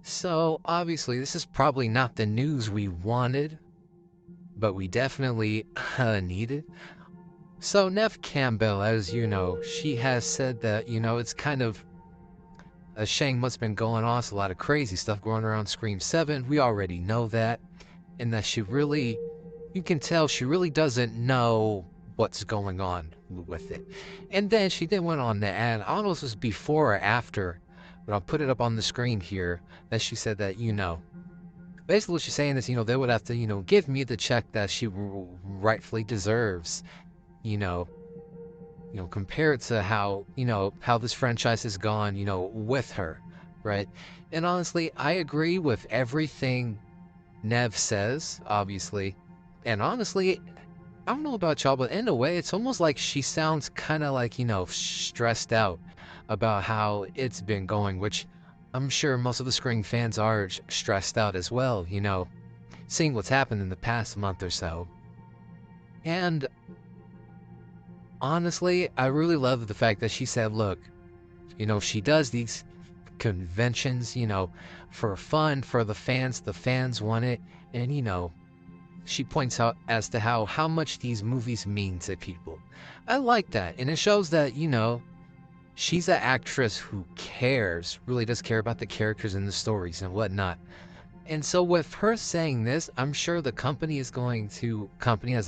So, obviously, this is probably not the news we wanted, but we definitely needed. So, Neve Campbell, as you know, she has said that, it's kind of a shame what's been going on. It's a lot of crazy stuff going around Scream 7. We already know that. And that you can tell she really doesn't know what's going on with it. And then she then went on to add, I don't know if it was before or after, but I'll put it up on the screen here, that she said that, basically what she's saying is, they would have to, give me the check that she rightfully deserves, you know, compared to how this franchise has gone, with her, right? And honestly, I agree with everything Neve says, obviously. And honestly, I don't know about y'all, but in a way, it's almost like she sounds kind of like, stressed out about how it's been going, which I'm sure most of the Scream fans are stressed out as well, seeing what's happened in the past month or so. And honestly, I really love the fact that she said, look, she does these conventions, for fun, for the fans want it, and, she points out as to how much these movies mean to people. I like that, and it shows that, she's an actress who cares, really does care about the characters and the stories and whatnot. And so with her saying this, I'm sure the company as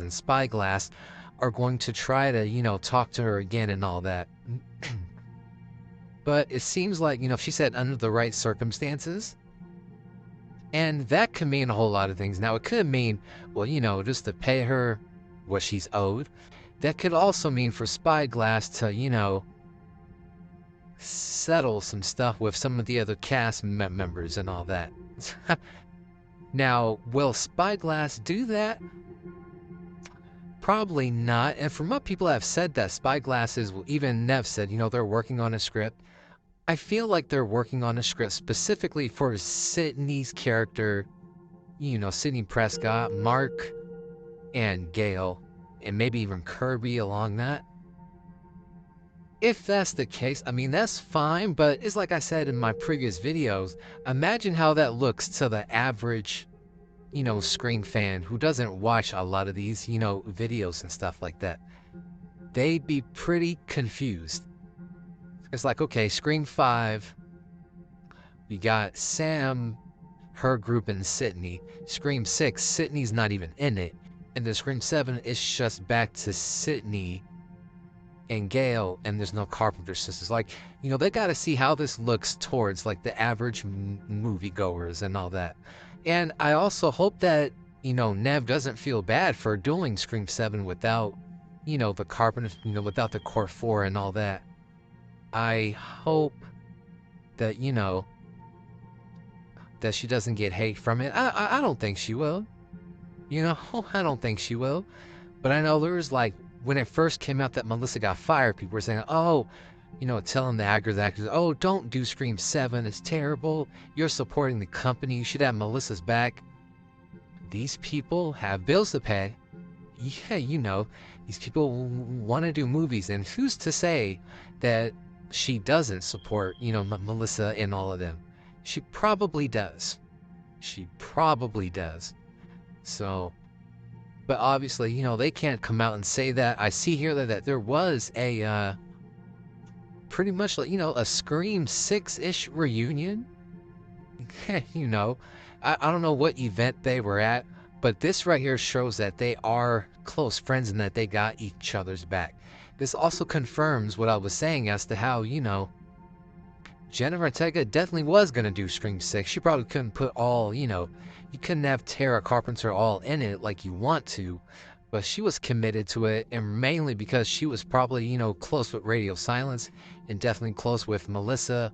in Spyglass, are going to try to, talk to her again and all that. But it seems like, she said under the right circumstances. And that could mean a whole lot of things. Now, it could mean, well, just to pay her what she's owed. That could also mean for Spyglass to, settle some stuff with some of the other cast members and all that. Now, will Spyglass do that? Probably not. And from what people have said, that Spyglass is, even Neve said, they're working on a script. I feel like they're working on a script specifically for Sydney's character, Sydney Prescott, Mark, and Gail, and maybe even Kirby along that. If that's the case, I mean, that's fine, but it's like I said in my previous videos, imagine how that looks to the average, Scream fan who doesn't watch a lot of these, videos and stuff like that. They'd be pretty confused. It's like, okay, Scream 5, we got Sam, her group, and Sydney. Scream 6, Sydney's not even in it. And then Scream 7, it's just back to Sydney and Gail, and there's no Carpenter sisters. Like, they gotta see how this looks towards, like, the average moviegoers and all that. And I also hope that, Neve doesn't feel bad for doing Scream 7 without, the Carpenter, without the Core 4 and all that. I hope that, that she doesn't get hate from it. I don't think she will. I don't think she will. But I know there was, like, when it first came out that Melissa got fired, people were saying, oh, telling the actors, oh, don't do Scream 7. It's terrible. You're supporting the company. You should have Melissa's back. These people have bills to pay. Yeah, these people want to do movies. And who's to say that she doesn't support, Melissa and all of them? She probably does. She probably does. So, but obviously, they can't come out and say that. I see here that there was a, pretty much, like, a Scream 6-ish reunion. I don't know what event they were at, but this right here shows that they are close friends and that they got each other's back. This also confirms what I was saying as to how, Jennifer Ortega definitely was going to do Scream 6. She probably couldn't put all, you couldn't have Tara Carpenter all in it like you want to, but she was committed to it, and mainly because she was probably, close with Radio Silence and definitely close with Melissa.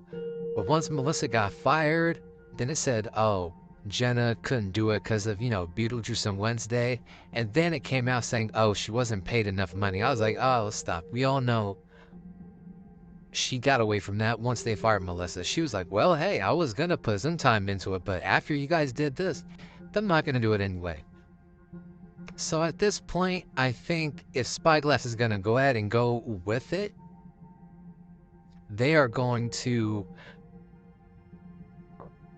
But once Melissa got fired, then it said, oh, Jenna couldn't do it because of, Beetlejuice on Wednesday. And then it came out saying, oh, she wasn't paid enough money. I was like, oh, stop. We all know she got away from that once they fired Melissa. She was like, well, hey, I was going to put some time into it, but after you guys did this, I'm not going to do it anyway. So at this point, I think if Spyglass is going to go ahead and go with it, they are going to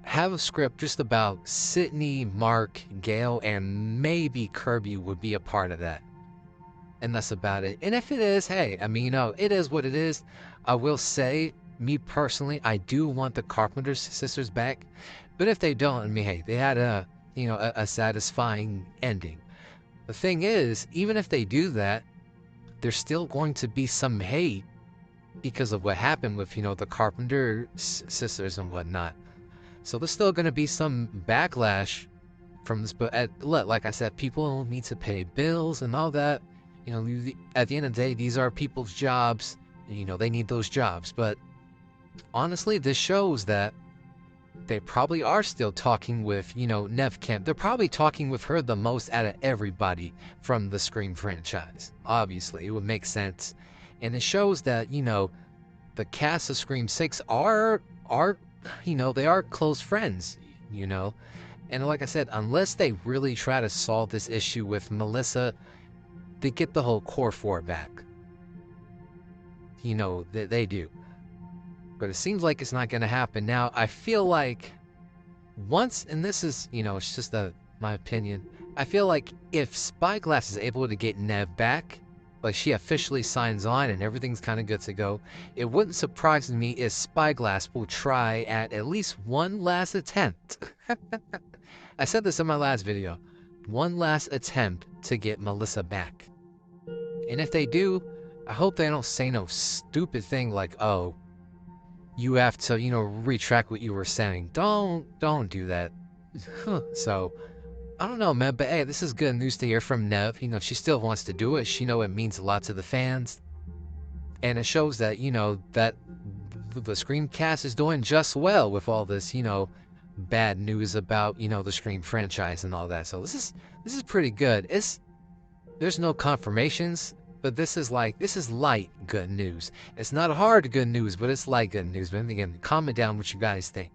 have a script just about Sydney, Mark, Gail, and maybe Kirby would be a part of that. And that's about it. And if it is, hey, I mean, it is what it is. I will say, me personally, I do want the Carpenter sisters back. But if they don't, I mean, hey, they had a satisfying ending. The thing is, even if they do that, there's still going to be some hate because of what happened with, the Carpenter sisters and whatnot. So there's still going to be some backlash from this. But like I said, people need to pay bills and all that. At the end of the day, these are people's jobs. They need those jobs. But honestly, this shows that they probably are still talking with, Neve Camp. They're probably talking with her the most out of everybody from the Scream franchise. Obviously, it would make sense. And it shows that, the cast of Scream 6 are they are close friends, And like I said, unless they really try to solve this issue with Melissa, they get the whole core 4 back. They do. But it seems like it's not going to happen. Now, I feel like once, and this is, it's just my opinion, I feel like if Spyglass is able to get Neve back, like she officially signs on and everything's kind of good to go, it wouldn't surprise me if Spyglass will try at least one last attempt. I said this in my last video. One last attempt to get Melissa back. And if they do, I hope they don't say no stupid thing like, oh, you have to, retract what you were saying. Don't do that. So, I don't know, man, but hey, this is good news to hear from Neve. She still wants to do it. She it means a lot to the fans. And it shows that, that the Scream cast is doing just well with all this, bad news about, the Scream franchise and all that. So this is pretty good. There's no confirmations, but this is light good news. It's not hard good news, but it's light good news. But again, comment down what you guys think.